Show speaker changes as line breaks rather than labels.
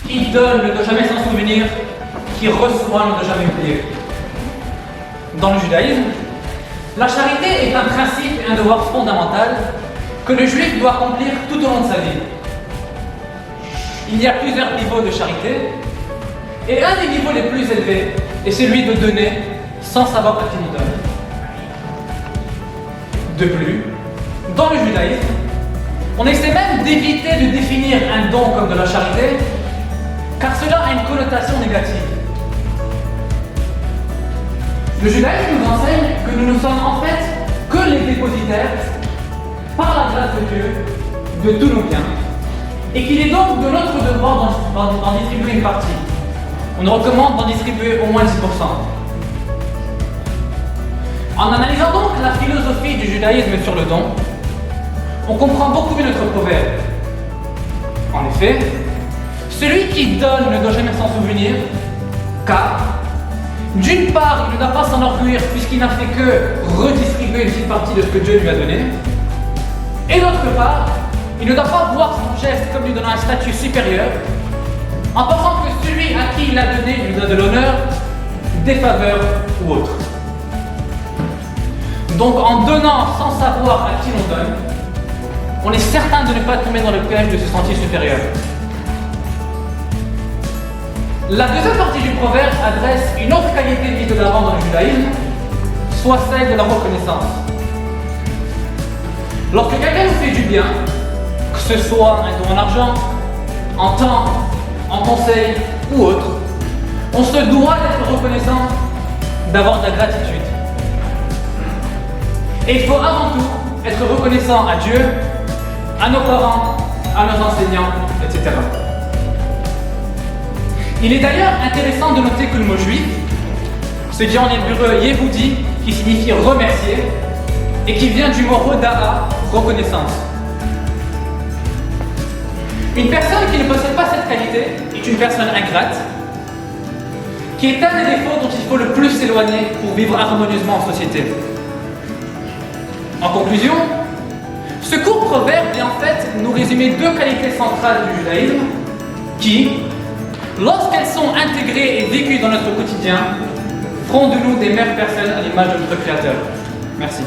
qui donne ne doit jamais s'en souvenir, qui reçoit ne doit jamais oublier. Dans le judaïsme, la charité est un principe et un devoir fondamental que le juif doit accomplir tout au long de sa vie. Il y a plusieurs niveaux de charité, et un des niveaux les plus élevés est celui de donner sans savoir à qui on donne. De plus, dans le judaïsme, on essaie même d'éviter de définir un don comme de la charité, car cela a une connotation négative. Le judaïsme nous enseigne que nous ne sommes en fait que les dépositaires, par la grâce de Dieu, de tous nos biens, et qu'il est donc de notre devoir d'en distribuer une partie. On nous recommande d'en distribuer au moins 10%. En analysant donc la philosophie du judaïsme sur le don, on comprend beaucoup mieux notre proverbe. En effet, celui qui donne ne doit jamais s'en souvenir, car, d'une part, il ne doit pas s'enorgueillir puisqu'il n'a fait que redistribuer une petite partie de ce que Dieu lui a donné, et d'autre part, il ne doit pas voir son geste comme lui donnant un statut supérieur, en pensant que celui à qui il l'a donné lui donne de l'honneur, des faveurs ou autre. Donc en donnant sans savoir à qui l'on donne, on est certain de ne pas tomber dans le piège de se sentir supérieur. La deuxième partie du proverbe adresse une autre qualité mise de l'avant dans le judaïsme, soit celle de la reconnaissance. Lorsque quelqu'un nous fait du bien, que ce soit un don en argent, en temps, en conseil ou autre, on se doit d'être reconnaissant, d'avoir de la gratitude. Et il faut avant tout être reconnaissant à Dieu, à nos parents, à nos enseignants, etc. Il est d'ailleurs intéressant de noter que le mot juif se dit en hébreu Yehudi, qui signifie remercier, et qui vient du mot hoda'a, reconnaissance. Une personne qui ne possède pas cette qualité est une personne ingrate, qui est un des défauts dont il faut le plus s'éloigner pour vivre harmonieusement en société. En conclusion, ce court proverbe vient en fait nous résumer deux qualités centrales du judaïsme qui, lorsqu'elles sont intégrées et vécues dans notre quotidien, feront de nous des meilleures personnes à l'image de notre Créateur. Merci.